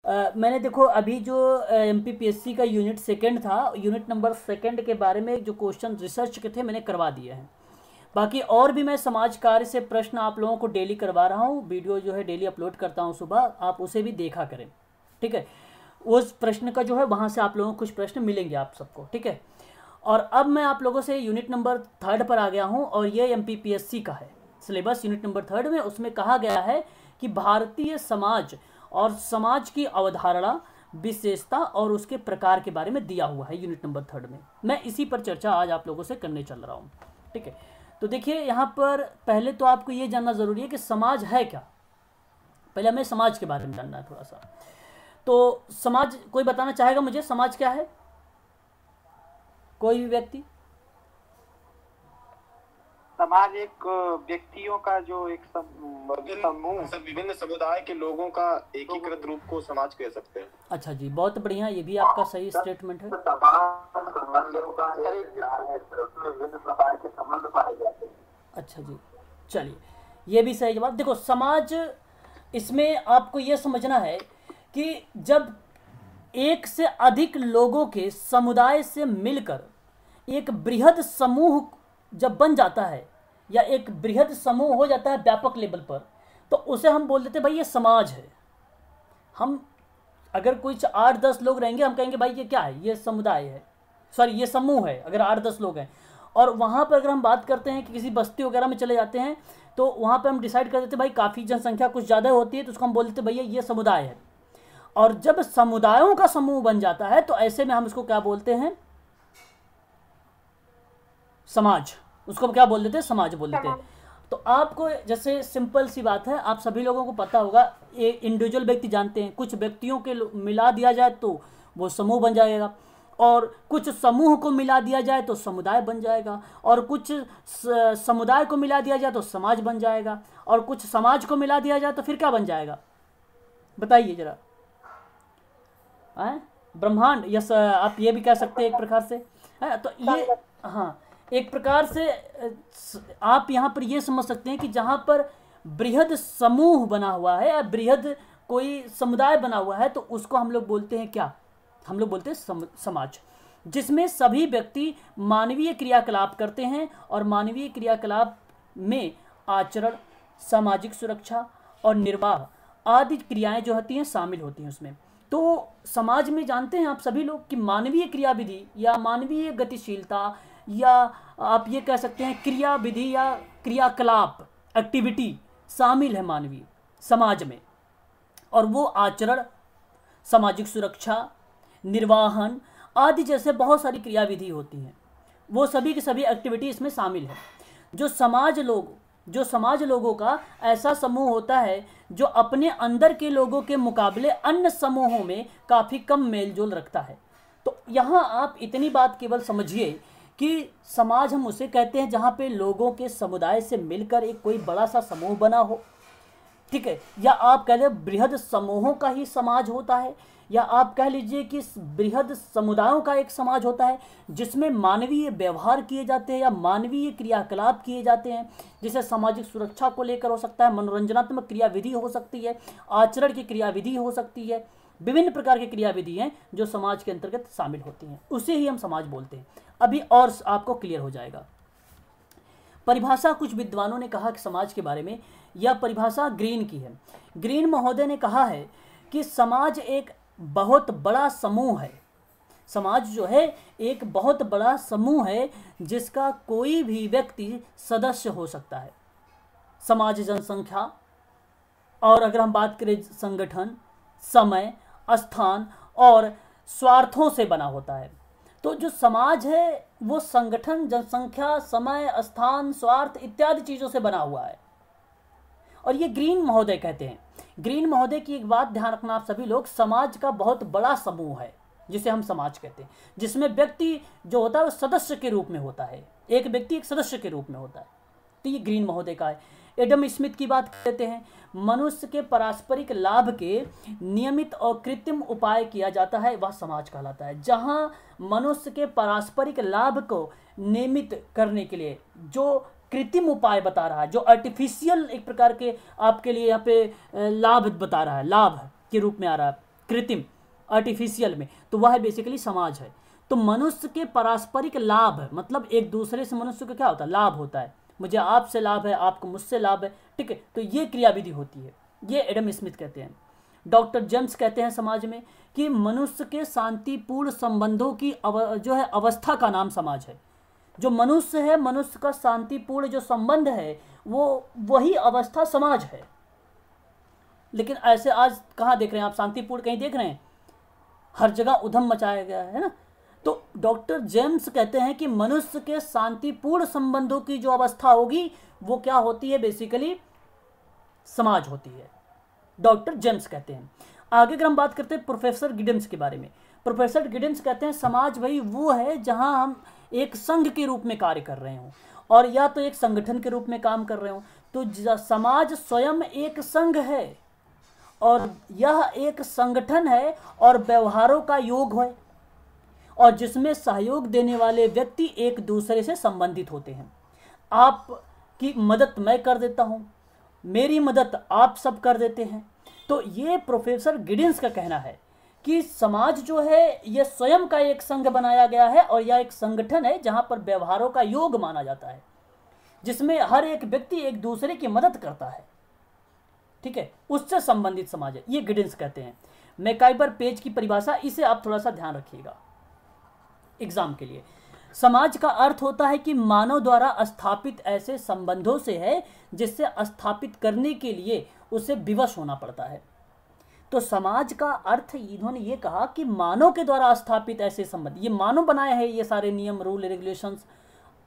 मैंने देखो अभी जो एमपीपीएससी का यूनिट सेकंड था, यूनिट नंबर सेकंड के बारे में जो क्वेश्चन रिसर्च के थे मैंने करवा दिए हैं। बाकी और भी मैं समाज कार्य से प्रश्न आप लोगों को डेली करवा रहा हूँ, वीडियो जो है डेली अपलोड करता हूँ सुबह, आप उसे भी देखा करें, ठीक है। उस प्रश्न का जो है वहाँ से आप लोगों को कुछ प्रश्न मिलेंगे आप सबको, ठीक है। और अब मैं आप लोगों से यूनिट नंबर थर्ड पर आ गया हूँ, और ये एमपीपीएससी का है सिलेबस यूनिट नंबर थर्ड में। उसमें कहा गया है कि भारतीय समाज और समाज की अवधारणा, विशेषता और उसके प्रकार के बारे में दिया हुआ है यूनिट नंबर थर्ड में। मैं इसी पर चर्चा आज आप लोगों से करने चल रहा हूँ, ठीक है। तो देखिए यहाँ पर पहले तो आपको ये जानना ज़रूरी है कि समाज है क्या। पहले हमें समाज के बारे में जानना है थोड़ा सा। तो समाज, कोई बताना चाहेगा मुझे समाज क्या है? कोई भी व्यक्ति? समाज एक व्यक्तियों का जो एक समूह, विभिन्न समुदाय के लोगों का एकीकृत रूप को समाज कह सकते हैं। अच्छा जी, बहुत बढ़िया, ये भी आपका सही स्टेटमेंट है। अच्छा जी, चलिए ये भी सही जवाब। देखो समाज, इसमें आपको ये समझना है कि जब एक से अधिक लोगों के समुदाय से मिलकर एक बृहद समूह जब बन जाता है, या एक बृहद समूह हो जाता है व्यापक लेवल पर, तो उसे हम बोल देते हैं भाई ये समाज है। हम अगर कुछ 8-10 लोग रहेंगे, हम कहेंगे भाई ये क्या है, ये समुदाय है, सॉरी ये समूह है, अगर 8-10 लोग हैं। और वहाँ पर अगर हम बात करते हैं कि किसी बस्ती वगैरह में चले जाते हैं, तो वहाँ पर हम डिसाइड कर देते हैं भाई काफ़ी जनसंख्या कुछ ज़्यादा होती है, तो उसको हम बोल देते हैं भैया ये समुदाय है। और जब समुदायों का समूह बन जाता है तो ऐसे में हम इसको क्या बोलते हैं, समाज। उसको क्या बोल देते हैं, समाज बोल देते हैं। तो आपको जैसे सिंपल सी बात है, आप सभी लोगों को पता होगा, ये इंडिविजुअल व्यक्ति जानते हैं, कुछ व्यक्तियों के मिला दिया जाए तो वो समूह बन जाएगा, और कुछ समूह को मिला दिया जाए तो समुदाय बन जाएगा, और कुछ समुदाय को मिला दिया जाए तो समाज बन जाएगा, और कुछ समाज को मिला दिया जाए तो फिर क्या बन जाएगा, बताइए जरा। ब्रह्मांड, यस, आप ये भी कह सकते हैं एक प्रकार से है। तो ये, हाँ, एक प्रकार से आप यहाँ पर ये समझ सकते हैं कि जहाँ पर बृहद समूह बना हुआ है या बृहद कोई समुदाय बना हुआ है, तो उसको हम लोग बोलते हैं क्या, हम लोग बोलते हैं समाज, जिसमें सभी व्यक्ति मानवीय क्रियाकलाप करते हैं, और मानवीय क्रियाकलाप में आचरण, सामाजिक सुरक्षा और निर्वाह आदि क्रियाएं जो होती हैं शामिल होती हैं उसमें। तो समाज में जानते हैं आप सभी लोग कि मानवीय क्रियाविधि या मानवीय गतिशीलता, या आप ये कह सकते हैं क्रियाविधि या क्रियाकलाप, एक्टिविटी शामिल है मानवीय समाज में। और वो आचरण, सामाजिक सुरक्षा, निर्वाहन आदि जैसे बहुत सारी क्रियाविधि होती हैं, वो सभी की सभी एक्टिविटी इसमें शामिल है। जो समाज लोगों का ऐसा समूह होता है जो अपने अंदर के लोगों के मुकाबले अन्य समूहों में काफ़ी कम मेलजोल रखता है। तो यहाँ आप इतनी बात केवल समझिए कि समाज हम उसे कहते हैं जहाँ पे लोगों के समुदाय से मिलकर एक कोई बड़ा सा समूह बना हो, ठीक है। या आप कह लें बृहद समूहों का ही समाज होता है, या आप कह लीजिए कि बृहद समुदायों का एक समाज होता है जिसमें मानवीय व्यवहार किए जाते हैं या मानवीय क्रियाकलाप किए जाते हैं, जैसे सामाजिक सुरक्षा को लेकर हो सकता है, मनोरंजनात्मक क्रियाविधि हो सकती है, आचरण की क्रियाविधि हो सकती है, विभिन्न प्रकार की क्रियाविधि हैं जो समाज के अंतर्गत शामिल होती हैं, उसे ही हम समाज बोलते हैं। अभी और आपको क्लियर हो जाएगा। परिभाषा कुछ विद्वानों ने कहा कि समाज के बारे में, यह परिभाषा ग्रीन की है। ग्रीन महोदय ने कहा है कि समाज एक बहुत बड़ा समूह है। समाज जो है एक बहुत बड़ा समूह है जिसका कोई भी व्यक्ति सदस्य हो सकता है। समाज जनसंख्या, और अगर हम बात करें संगठन, समय, स्थान और स्वार्थों से बना होता है। तो जो समाज है वो संगठन, जनसंख्या, समय, स्थान, स्वार्थ इत्यादि चीज़ों से बना हुआ है, और ये ग्रीन महोदय कहते हैं। ग्रीन महोदय की एक बात ध्यान रखना आप सभी लोग, समाज का बहुत बड़ा समूह है जिसे हम समाज कहते हैं, जिसमें व्यक्ति जो होता है वो सदस्य के रूप में होता है, एक व्यक्ति एक सदस्य के रूप में होता है। तो ये ग्रीन महोदय का है। एडम स्मिथ की बात करते हैं, मनुष्य के पारस्परिक लाभ के नियमित और कृत्रिम उपाय किया जाता है वह समाज कहलाता है। जहाँ मनुष्य के पारस्परिक लाभ को नियमित करने के लिए जो कृत्रिम उपाय बता रहा है, जो आर्टिफिशियल एक प्रकार के आपके लिए यहाँ पे लाभ बता रहा है, लाभ के रूप में आ रहा है, कृत्रिम आर्टिफिशियल में, तो वह बेसिकली समाज है। तो मनुष्य के पारस्परिक लाभ, मतलब एक दूसरे से मनुष्य को क्या होता है, लाभ होता है। मुझे आपसे लाभ है, आपको मुझसे लाभ है, ठीक है। तो ये क्रियाविधि होती है, ये एडम स्मिथ कहते हैं। डॉक्टर जेम्स कहते हैं समाज में कि मनुष्य के शांतिपूर्ण संबंधों की जो है अवस्था का नाम समाज है। जो मनुष्य है, मनुष्य का शांतिपूर्ण जो संबंध है, वो वही अवस्था समाज है। लेकिन ऐसे आज कहाँ देख रहे हैं आप, शांतिपूर्ण कहीं देख रहे हैं? हर जगह उधम मचाया गया है ना। तो डॉक्टर जेम्स कहते हैं कि मनुष्य के शांतिपूर्ण संबंधों की जो अवस्था होगी वो क्या होती है, बेसिकली समाज होती है, डॉक्टर जेम्स कहते हैं। आगे अगर हम बात करते हैं प्रोफेसर गिडेंस के बारे में, प्रोफेसर गिडेंस कहते हैं समाज भाई वो है जहां हम एक संघ के रूप में कार्य कर रहे हों, और या तो एक संगठन के रूप में काम कर रहे हों। तो समाज स्वयं एक संघ है, और यह एक संगठन है और व्यवहारों का योग है, और जिसमें सहयोग देने वाले व्यक्ति एक दूसरे से संबंधित होते हैं। आपकी मदद मैं कर देता हूं, मेरी मदद आप सब कर देते हैं। तो ये प्रोफेसर गिडेंस का कहना है कि समाज जो है ये स्वयं का एक संघ बनाया गया है, और यह एक संगठन है जहां पर व्यवहारों का योग माना जाता है, जिसमें हर एक व्यक्ति एक दूसरे की मदद करता है, ठीक है, उससे संबंधित समाज है, ये गिडेंस कहते हैं। मैकाइबर पेज की परिभाषा, इसे आप थोड़ा सा ध्यान रखिएगा एग्जाम के लिए। समाज का अर्थ होता है कि मानव द्वारा स्थापित ऐसे संबंधों से है जिससे स्थापित करने के लिए उसे विवश होना पड़ता है। तो समाज का अर्थ इन्होंने ये कहा कि मानव के द्वारा स्थापित ऐसे संबंध, ये मानव बनाए हैं ये सारे नियम, रूल, रेगुलेशंस।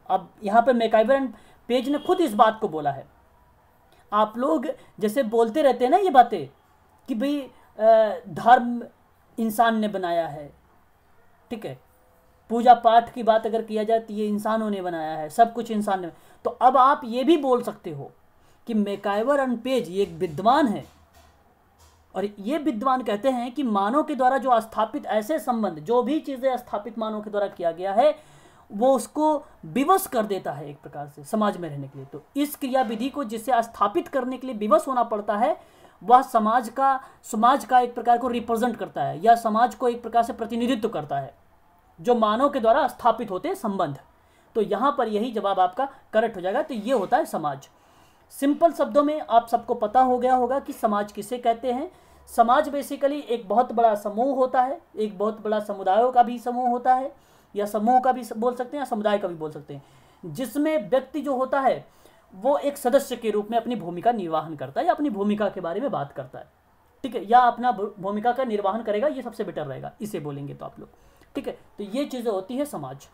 अब यहाँ पे मैकाइबर एंड पेज ने खुद इस बात को बोला है। आप लोग जैसे बोलते रहते हैं ना ये बातें कि भाई धर्म इंसान ने बनाया है, ठीक है, पूजा पाठ की बात अगर किया जाए तो ये इंसानों ने बनाया है, सब कुछ इंसान ने। तो अब आप ये भी बोल सकते हो कि मैकाइबर एंड पेज ये एक विद्वान है, और ये विद्वान कहते हैं कि मानव के द्वारा जो स्थापित ऐसे संबंध, जो भी चीज़ें स्थापित मानव के द्वारा किया गया है, वो उसको विवश कर देता है एक प्रकार से समाज में रहने के लिए। तो इस क्रियाविधि को जिसे स्थापित करने के लिए विवश होना पड़ता है, वह समाज का एक प्रकार को रिप्रेजेंट करता है, या समाज को एक प्रकार से प्रतिनिधित्व करता है, जो मानव के द्वारा स्थापित होते हैं संबंध। तो यहाँ पर यही जवाब आपका करेक्ट हो जाएगा। तो ये होता है समाज। सिंपल शब्दों में आप सबको पता हो गया होगा कि समाज किसे कहते हैं। समाज बेसिकली एक बहुत बड़ा समूह होता है, एक बहुत बड़ा समुदायों का भी समूह होता है, या समूह का भी बोल सकते हैं, या समुदाय का भी बोल सकते हैं, जिसमें व्यक्ति जो होता है वो एक सदस्य के रूप में अपनी भूमिका निर्वाहन करता है, या अपनी भूमिका के बारे में बात करता है, ठीक है, या अपना भूमिका का निर्वाहन करेगा, ये सबसे बेटर रहेगा, इसे बोलेंगे तो आप लोग, ठीक है। तो ये चीज़ें होती है समाज।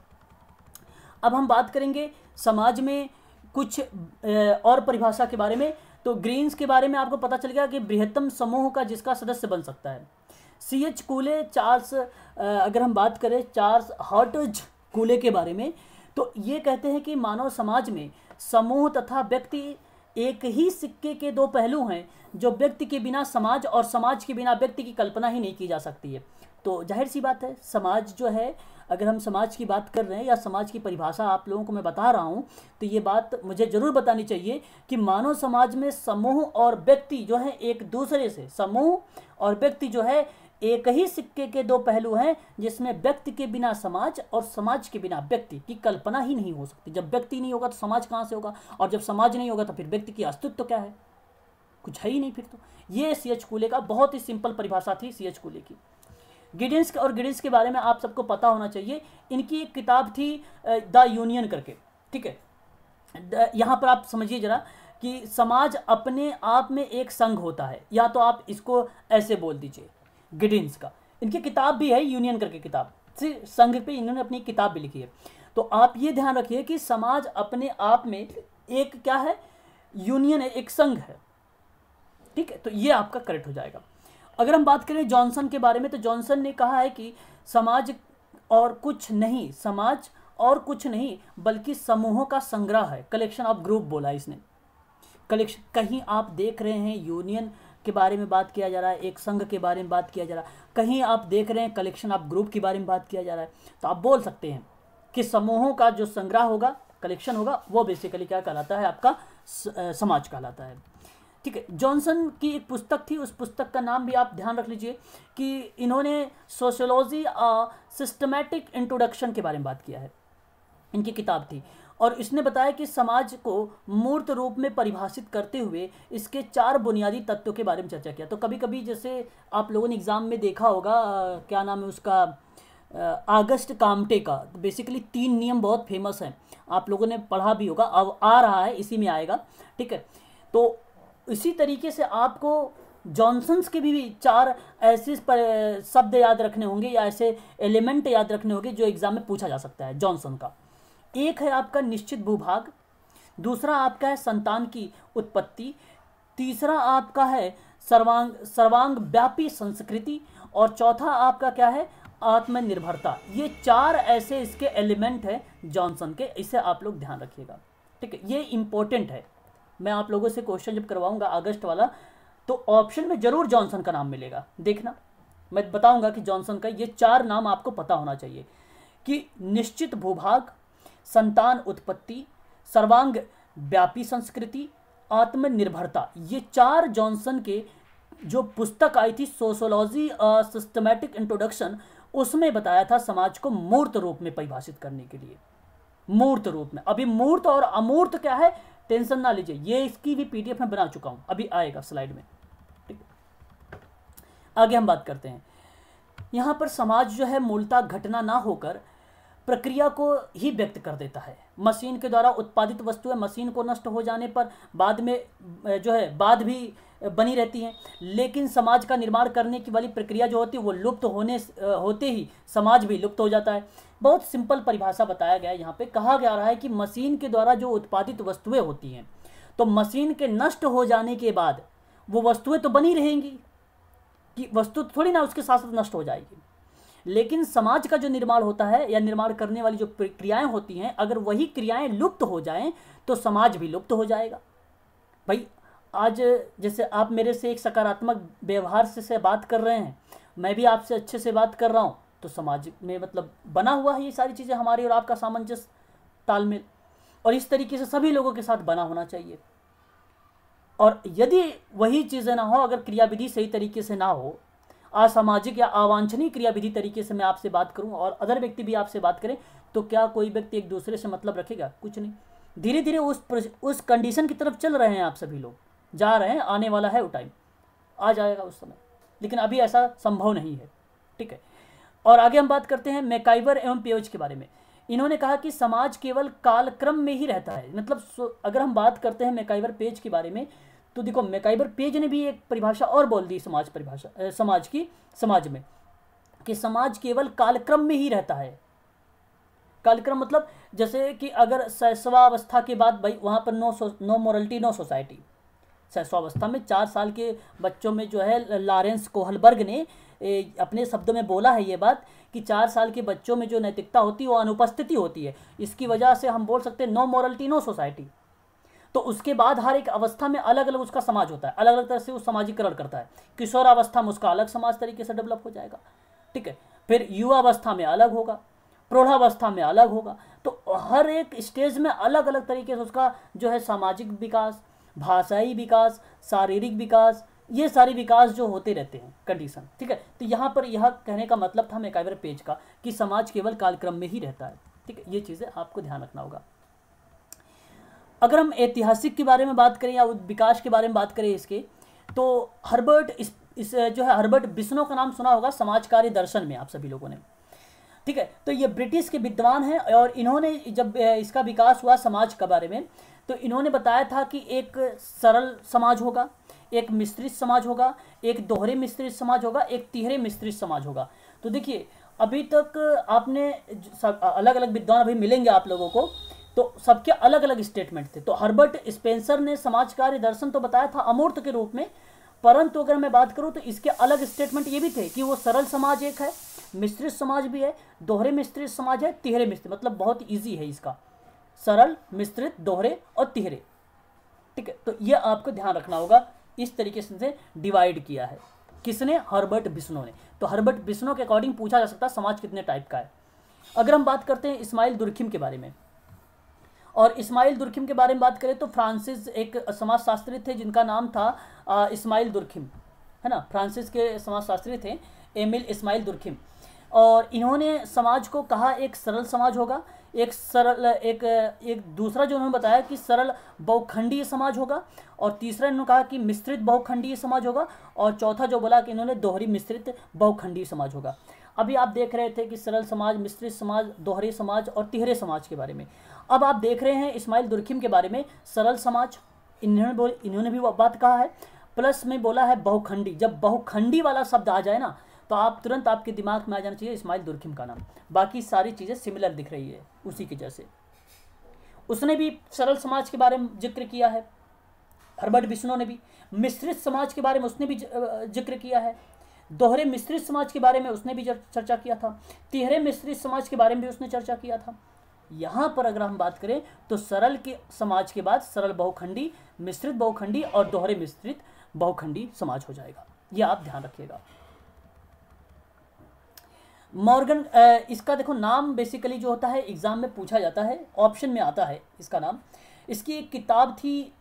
अब हम बात करेंगे समाज में कुछ और परिभाषा के बारे में। तो ग्रीन्स के बारे में आपको पता चल गया कि बृहत्तम समूह का जिसका सदस्य बन सकता है। C.H. कूले, अगर हम बात करें चार्ल्स हर्टज कूले के बारे में, तो ये कहते हैं कि मानव समाज में समूह तथा व्यक्ति एक ही सिक्के के दो पहलू हैं, जो व्यक्ति के बिना समाज और समाज के बिना व्यक्ति की कल्पना ही नहीं की जा सकती है। तो जाहिर सी बात है, समाज जो है, अगर हम समाज की बात कर रहे हैं या समाज की परिभाषा आप लोगों को मैं बता रहा हूं, तो ये बात मुझे ज़रूर बतानी चाहिए कि मानव समाज में समूह और व्यक्ति जो है एक दूसरे से, समूह और व्यक्ति जो है एक ही सिक्के के दो पहलू हैं, जिसमें व्यक्ति के बिना समाज और समाज के बिना व्यक्ति की कल्पना ही नहीं हो सकती। जब व्यक्ति नहीं होगा तो समाज कहाँ से होगा, और जब समाज नहीं होगा तो फिर व्यक्ति की अस्तित्व क्या है, कुछ है ही नहीं फिर तो। ये C.H. कूले का बहुत ही सिंपल परिभाषा थी C.H. कूले की। गिडेंस के बारे में आप सबको पता होना चाहिए। इनकी एक किताब थी द यूनियन करके, ठीक है। यहाँ पर आप समझिए जरा कि समाज अपने आप में एक संघ होता है, या तो आप इसको ऐसे बोल दीजिए, गिडेंस का इनकी किताब भी है यूनियन करके किताब, संघ पे इन्होंने अपनी किताब भी लिखी है। तो आप ये ध्यान रखिए कि समाज अपने आप में एक क्या है, यूनियन है, एक संघ है, ठीक है। तो ये आपका करेक्ट हो जाएगा। अगर हम बात करें जॉनसन के बारे में, तो जॉनसन ने कहा है कि समाज और कुछ नहीं बल्कि समूहों का संग्रह है, कलेक्शन ऑफ ग्रुप बोला इसने। कलेक्शन, कहीं आप देख रहे हैं यूनियन के बारे में बात किया जा रहा है, एक संघ के बारे में बात किया जा रहा है, कहीं आप देख रहे हैं कलेक्शन ऑफ ग्रुप के बारे में बात किया जा रहा है, तो आप बोल सकते हैं कि समूहों का जो संग्रह होगा, कलेक्शन होगा, वो बेसिकली क्या कहलाता है, आपका समाज कहलाता है। ठीक है। जॉनसन की एक पुस्तक थी, उस पुस्तक का नाम भी आप ध्यान रख लीजिए कि इन्होंने सोशियोलॉजी सिस्टमैटिक इंट्रोडक्शन के बारे में बात किया है, इनकी किताब थी। और इसने बताया कि समाज को मूर्त रूप में परिभाषित करते हुए इसके 4 बुनियादी तत्वों के बारे में चर्चा किया। तो कभी कभी जैसे आप लोगों ने एग्ज़ाम में देखा होगा, क्या नाम है उसका, आगस्ट कामटे का, तो बेसिकली 3 नियम बहुत फेमस हैं, आप लोगों ने पढ़ा भी होगा, अब आ रहा है, इसी में आएगा, ठीक है। तो इसी तरीके से आपको जॉनसन्स के भी 4 ऐसे शब्द याद रखने होंगे या ऐसे एलिमेंट याद रखने होंगे जो एग्ज़ाम में पूछा जा सकता है जॉनसन का। एक है आपका निश्चित भूभाग, दूसरा आपका है संतान की उत्पत्ति, तीसरा आपका है सर्वांग व्यापी संस्कृति, और चौथा आपका क्या है, आत्मनिर्भरता। ये 4 ऐसे इसके एलिमेंट हैं जॉनसन के, इसे आप लोग ध्यान रखिएगा, ठीक है। ये इंपॉर्टेंट है, मैं आप लोगों से क्वेश्चन जब करवाऊंगा अगस्त वाला, तो ऑप्शन में जरूर जॉनसन का नाम मिलेगा। देखना, मैं बताऊंगा कि जॉनसन का ये 4 नाम आपको पता होना चाहिए कि निश्चित भूभाग, संतान उत्पत्ति, सर्वांग व्यापी संस्कृति, आत्मनिर्भरता। ये 4 जॉनसन के जो पुस्तक आई थी सोशियोलॉजी सिस्टमैटिक इंट्रोडक्शन, उसमें बताया था समाज को मूर्त रूप में परिभाषित करने के लिए, मूर्त रूप में। अभी मूर्त और अमूर्त क्या है टेंशन ना लीजिए, ये इसकी भी पीडीएफ में बना चुका हूं, अभी आएगा स्लाइड में, ठीक। आगे हम बात करते हैं। यहां पर समाज जो है मूलतः घटना ना होकर प्रक्रिया को ही व्यक्त कर देता है। मशीन के द्वारा उत्पादित वस्तुएं मशीन को नष्ट हो जाने पर बाद में जो है बाद भी बनी रहती हैं, लेकिन समाज का निर्माण करने की वाली प्रक्रिया जो होती है वो लुप्त होते ही समाज भी लुप्त हो जाता है। बहुत सिंपल परिभाषा बताया गया है, यहाँ पे कहा जा रहा है कि मशीन के द्वारा जो उत्पादित वस्तुएं होती हैं, तो मशीन के नष्ट हो जाने के बाद वो वस्तुएं तो बनी रहेंगी, कि वस्तु थोड़ी ना उसके साथ साथ नष्ट हो जाएगी, लेकिन समाज का जो निर्माण होता है या निर्माण करने वाली जो क्रियाएं होती हैं, अगर वही क्रियाएं लुप्त हो जाएं तो समाज भी लुप्त हो जाएगा। भाई आज जैसे आप मेरे से एक सकारात्मक व्यवहार से बात कर रहे हैं, मैं भी आपसे अच्छे से बात कर रहा हूं, तो समाज में मतलब बना हुआ है ये सारी चीज़ें, हमारी और आपका सामंजस्य, तालमेल, और इस तरीके से सभी लोगों के साथ बना होना चाहिए। और यदि वही चीज़ें ना हो, अगर क्रियाविधि सही तरीके से ना हो, असामाजिक या अवांछनीय क्रियाविधि तरीके से मैं आपसे बात करूं और अदर व्यक्ति भी आपसे बात करें, तो क्या कोई व्यक्ति एक दूसरे से मतलब रखेगा? कुछ नहीं। धीरे धीरे उस कंडीशन की तरफ चल रहे हैं, आप सभी लोग जा रहे हैं, आने वाला है वो टाइम, आ जाएगा उस समय, लेकिन अभी ऐसा संभव नहीं है, ठीक है। और आगे हम बात करते हैं मैकाइवर एवं पेज के बारे में। इन्होंने कहा कि समाज केवल कालक्रम में ही रहता है। मतलब अगर हम बात करते हैं मैकाइवर पेज के बारे में, तो देखो मैकाइवर पेज ने भी एक परिभाषा और बोल दी समाज में, कि समाज केवल कालक्रम में ही रहता है। कालक्रम मतलब जैसे कि अगर शैशवावस्था के बाद, भाई वहाँ पर नो मोरलिटी नो सोसाइटी। शैशवावस्था में 4 साल के बच्चों में जो है लॉरेंस कोहलबर्ग ने अपने शब्दों में बोला है ये बात कि 4 साल के बच्चों में जो नैतिकता होती है वो अनुपस्थिति होती है। इसकी वजह से हम बोल सकते हैं नो मोरलिटी नो सोसाइटी। तो उसके बाद हर एक अवस्था में अलग अलग उसका समाज होता है, अलग अलग तरह से वो समाजीकरण करता है। किशोरावस्था में उसका अलग समाज तरीके से डेवलप हो जाएगा, ठीक है। फिर युवावस्था में अलग होगा, प्रौढ़ावस्था में अलग होगा। तो हर एक स्टेज में अलग अलग तरीके से उसका जो है सामाजिक विकास, भाषाई विकास, शारीरिक विकास, ये सारे विकास जो होते रहते हैं कंडीशन, ठीक है। तो यहाँ पर यह कहने का मतलब था मैकाइवर पेज का कि समाज केवल कालक्रम में ही रहता है, ठीक है। ये चीज़ें आपको ध्यान रखना होगा। अगर हम ऐतिहासिक के बारे में बात करें या विकास के बारे में बात करें इसके, तो हर्बर्ट जो है हर्बर्ट बिस्नो का नाम सुना होगा समाज कार्य दर्शन में आप सभी लोगों ने, ठीक है। तो ये ब्रिटिश के विद्वान हैं और इन्होंने जब इसका विकास हुआ समाज के बारे में, तो इन्होंने बताया था कि एक सरल समाज होगा, एक मिश्रित समाज होगा, एक दोहरे मिश्रित समाज होगा, एक तिहरे मिश्रित समाज होगा। तो देखिए अभी तक आपने अलग अलग विद्वान अभी मिलेंगे आप लोगों को, तो सबके अलग अलग स्टेटमेंट थे। तो हर्बर्ट स्पेंसर ने समाज कार्य दर्शन तो बताया था अमूर्त के रूप में, परंतु अगर मैं बात करूं तो इसके अलग स्टेटमेंट ये भी थे कि वो सरल समाज एक है, मिश्रित समाज भी है, दोहरे मिश्रित समाज है, तिहरे मिश्रित, मतलब बहुत ईजी है इसका, सरल, मिश्रित, दोहरे और तिहरे, ठीक है। तो ये आपको ध्यान रखना होगा, इस तरीके से डिवाइड किया है किसने? हर्बर्ट बिस्नो ने। तो हर्बर्ट बिस्नो के अकॉर्डिंग पूछा जा सकता है समाज कितने टाइप का है। अगर हम बात करते हैं इस्माइल दुर्खिम के बारे में, और इस्माइल दुर्खिम के बारे में बात करें तो फ्रांसिस एक समाजशास्त्री थे जिनका नाम था इस्माइल दुर्खिम, है ना। फ्रांसिस के समाजशास्त्री थे एमिल इस्माइल दुर्खिम, और इन्होंने समाज को कहा एक सरल समाज होगा, एक सरल एक दूसरा जो उन्होंने बताया कि सरल बहुखंडीय समाज होगा, और तीसरा इन्होंने कहा कि मिश्रित बहुखंडीय समाज होगा, और चौथा जो बोला कि इन्होंने दोहरी मिश्रित बहुखंडीय समाज होगा। अभी आप देख रहे थे कि सरल समाज, मिश्रित समाज, दोहरे समाज और तिहरे समाज के बारे में। अब आप देख रहे हैं इस्माइल दुर्खिम के बारे में सरल समाज इन्होंने भी बात कहा है, प्लस में बोला है बहुखंडी। जब बहुखंडी वाला शब्द आ जाए ना तो आप तुरंत आपके दिमाग में आ जाना चाहिए इस्माइल दुर्खिम का नाम। बाकी सारी चीज़ें सिमिलर दिख रही है उसी के जैसे। उसने भी सरल समाज के बारे में जिक्र किया है। हर्बर्ट बिश्नोई ने भी मिश्रित समाज के बारे में उसने भी जिक्र किया है। दोहरे मिश्रित समाज के बारे में उसने भी चर्चा किया था। तिहरे मिश्रित समाज के बारे में भी उसने चर्चा किया था। यहाँ पर अगर हम बात करें तो सरल के समाज के बाद सरल बहुखंडी, मिश्रित बहुखंडी और दोहरे मिश्रित बहुखंडी समाज हो जाएगा। यह आप ध्यान रखिएगा। मॉर्गन, इसका देखो नाम बेसिकली जो होता है एग्जाम में पूछा जाता है, ऑप्शन में आता है इसका नाम। इसकी एक किताब थी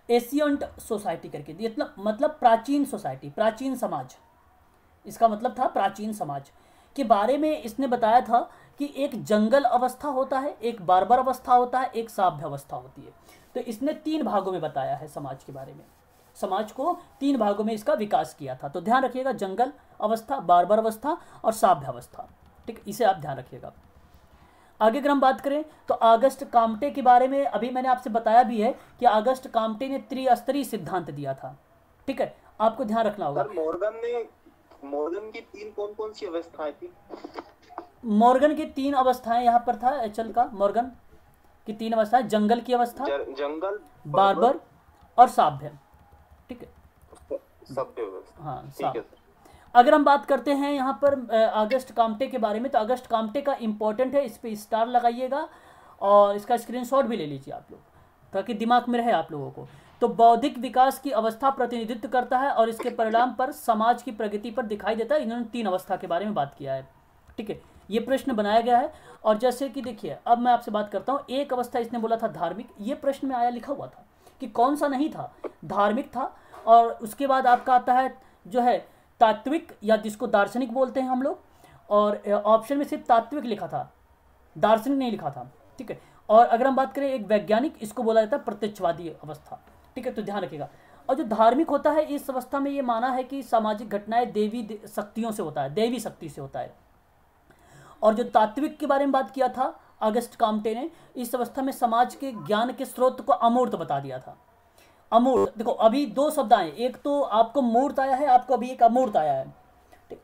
एशियंट सोसाइटी करके, मतलब प्राचीन सोसाइटी, प्राचीन समाज। इसका मतलब था प्राचीन समाज के बारे में इसने बताया था कि एक जंगल अवस्था होता है, एक बार्बर अवस्था होता है, एक साभ्य अवस्था होती है। तो इसने 3 भागों में बताया है समाज के बारे में। समाज को 3 भागों में इसका विकास किया था। तो ध्यान रखिएगा, जंगल अवस्था, बार्बर अवस्था और साभ्य अवस्था। ठीक, इसे आप ध्यान रखिएगा। आगे अगर हम बात करें तो ऑगस्ट कॉम्टे के बारे में अभी मैंने आपसे बताया भी है कि ऑगस्ट कॉम्टे ने त्रिस्तरीय सिद्धांत दिया था। ठीक है, आपको ध्यान रखना होगा। मॉर्गन की 3 कौन-कौन सी अवस्थाएं थी? मॉर्गन की 3 अवस्थाएं यहाँ पर था एचएल का। मॉर्गन की 3 अवस्थाएं, जंगल की अवस्था, जंगल, बार्बर और साभ्य। ठीक है, सभ्य अवस्था। हाँ, ठीक है। अगर हम बात करते हैं यहाँ पर ऑगस्ट कॉम्टे के बारे में, तो ऑगस्ट कॉम्टे का इंपॉर्टेंट है, इस पर स्टार लगाइएगा और इसका स्क्रीनशॉट भी ले लीजिए आप लोग, ताकि दिमाग में रहे आप लोगों को। तो बौद्धिक विकास की अवस्था प्रतिनिधित्व करता है और इसके परिणाम पर समाज की प्रगति पर दिखाई देता है। इन्होंने 3 अवस्था के बारे में बात किया है। ठीक है, ये प्रश्न बनाया गया है। और जैसे कि देखिए, अब मैं आपसे बात करता हूँ। एक अवस्था इसने बोला था धार्मिक, ये प्रश्न में आया, लिखा हुआ था कि कौन सा नहीं था, धार्मिक था। और उसके बाद आपका आता है जो है तात्विक, या जिसको दार्शनिक बोलते हैं हम लोग, और ऑप्शन में सिर्फ तात्विक लिखा था, दार्शनिक नहीं लिखा था। ठीक है, और अगर हम बात करें एक वैज्ञानिक, इसको बोला जाता है प्रत्यक्षवादी अवस्था। ठीक है, तो ध्यान रखिएगा। और जो धार्मिक होता है, इस अवस्था में ये माना है कि सामाजिक घटनाएं देवी शक्तियों से होता है, देवी शक्ति से होता है। और जो तात्विक के बारे में बात किया था ऑगस्ट कॉम्टे ने, इस अवस्था में समाज के ज्ञान के स्रोत को अमूर्त बता दिया था। अमूर्त, देखो अभी 2 शब्द आए, एक तो आपको मूर्त आया है, आपको अभी एक अमूर्त आया है।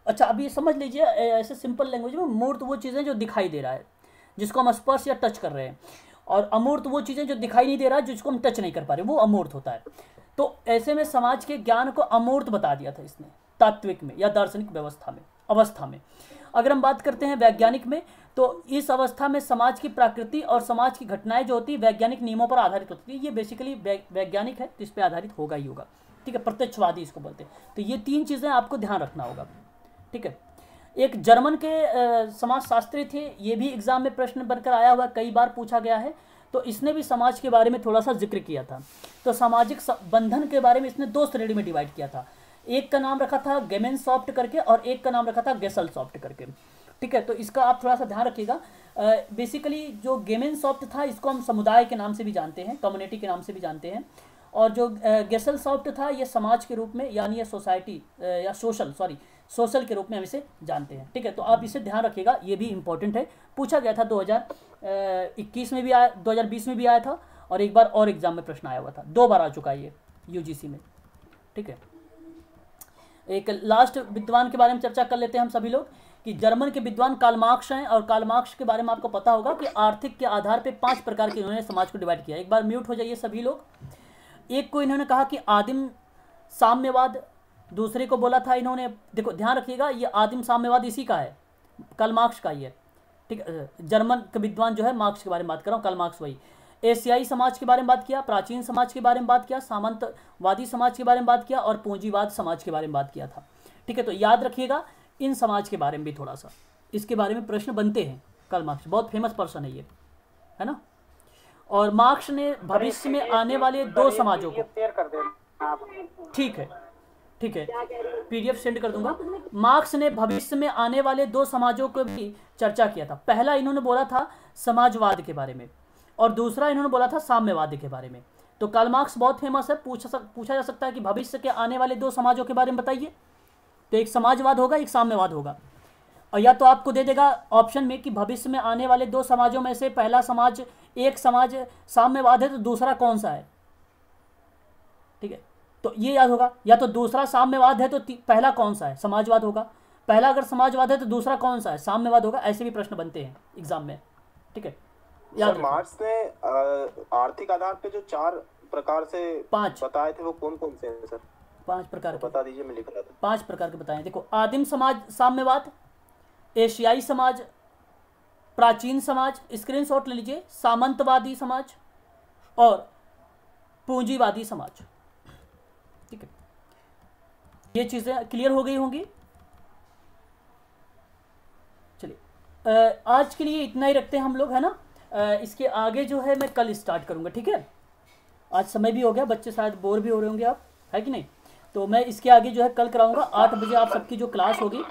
अच्छा, अभी ये समझ लीजिए ऐसे सिंपल लैंग्वेज में, मूर्त वो चीज़ें जो दिखाई दे रहा है, जिसको हम स्पर्श या टच कर रहे हैं, और अमूर्त वो चीज़ें जो दिखाई नहीं दे रहा है, जिसको हम टच नहीं कर पा रहे, वो अमूर्त होता है। तो ऐसे में समाज के ज्ञान को अमूर्त बता दिया था इसने, तात्विक में या दार्शनिक अवस्था में। अगर हम बात करते हैं वैज्ञानिक में, तो इस अवस्था में समाज की प्रकृति और समाज की घटनाएं जो होती है वैज्ञानिक नियमों पर आधारित होती है। ये बेसिकली वैज्ञानिक है, तो इस पर आधारित होगा ही होगा। ठीक है, प्रत्यक्षवादी इसको बोलते हैं। तो ये 3 चीज़ें आपको ध्यान रखना होगा। ठीक है, एक जर्मन के समाजशास्त्री थे, ये भी एग्जाम में प्रश्न बनकर आया हुआ, कई बार पूछा गया है। तो इसने भी समाज के बारे में थोड़ा सा जिक्र किया था। तो सामाजिक बंधन के बारे में इसने 2 श्रेणी में डिवाइड किया था। एक का नाम रखा था गेमेनसॉफ्ट करके, और एक का नाम रखा था गेसलसॉफ्ट करके। ठीक है, तो इसका आप थोड़ा सा ध्यान रखिएगा। बेसिकली जो गेमेनसॉफ्ट था, इसको हम समुदाय के नाम से भी जानते हैं, कम्युनिटी के नाम से भी जानते हैं। और जो गेसलसॉफ्ट था, ये समाज के रूप में, यानी ये सोसाइटी या सोशल के रूप में हम इसे जानते हैं। ठीक है, तो आप इसे ध्यान रखिएगा, ये भी इंपॉर्टेंट है। पूछा गया था 2021 में भी आया, 2020 में भी आया था, और एक बार और एग्जाम में प्रश्न आया हुआ था। 2 बार आ चुका है ये यूजीसी में। ठीक है, एक लास्ट विद्वान के बारे में चर्चा कर लेते हैं हम सभी लोग, कि जर्मन के विद्वान कार्ल मार्क्स हैं। और कार्ल मार्क्स के बारे में आपको पता होगा कि आर्थिक के आधार पे 5 प्रकार के इन्होंने समाज को डिवाइड किया। एक बार म्यूट हो जाइए सभी लोग। एक को इन्होंने कहा कि आदिम साम्यवाद, दूसरे को बोला था इन्होंने, देखो ध्यान रखिएगा, ये आदिम साम्यवाद इसी का है, कार्ल मार्क्स का ही है। ठीक है, जर्मन के विद्वान जो है मार्क्स के बारे में बात कर रहा हूँ, कार्ल मार्क्स वही। एशियाई समाज के बारे में बात किया, प्राचीन समाज के बारे में बात किया, सामंतवादी समाज के बारे में बात किया, और पूंजीवाद समाज के बारे में बात किया था। ठीक है, तो याद रखिएगा इन समाज के बारे में भी थोड़ा सा, इसके बारे में प्रश्न बनते हैं। कार्ल मार्क्स बहुत फेमस पर्सन है ये, है ना। और मार्क्स ने भविष्य में आने वाले दो समाजों को, शेयर कर देना आप। ठीक है, ठीक है, पीडीएफ सेंड कर दूंगा। मार्क्स ने भविष्य में आने वाले दो समाजों को भी चर्चा किया था। पहला इन्होंने बोला था समाजवाद के बारे में, और दूसरा इन्होंने बोला था साम्यवाद के बारे में। तो कार्ल मार्क्स बहुत फेमस है, पूछा जा सकता है कि भविष्य के आने वाले दो समाजों के बारे में बताइए। तो एक समाजवाद होगा, एक साम्यवाद होगा। और या तो आपको दे देगा ऑप्शन में कि भविष्य में आने वाले दो समाजों में से पहला समाज, एक समाज साम्यवाद है तो दूसरा कौन सा है, ठीक है। तो ये याद होगा, या तो दूसरा साम्यवाद है तो पहला कौन सा है, समाजवाद होगा। पहला अगर समाजवाद है तो दूसरा कौन सा है, साम्यवाद होगा। ऐसे भी प्रश्न बनते हैं एग्जाम में, ठीक है। सर मार्क्स ने आर्थिक आधार पे जो 4 प्रकार से 5 बताए थे वो कौन कौन से हैं सर? 5 प्रकार तो बता दीजिए, मैं लिख रहा था। 5 प्रकार के बताएं। देखो, आदिम समाज साम्यवाद, एशियाई समाज, प्राचीन समाज, स्क्रीनशॉट ले लीजिए, सामंतवादी समाज और पूंजीवादी समाज, ठीक है। ये चीजें क्लियर हो गई होंगी। चलिए, आज के लिए इतना ही रखते हैं हम लोग, है ना। इसके आगे जो है मैं कल स्टार्ट करूंगा, ठीक है। आज समय भी हो गया, बच्चे शायद बोर भी हो रहे होंगे आप, है कि नहीं। तो मैं इसके आगे जो है कल कराऊंगा 8 बजे आप सबकी जो क्लास होगी।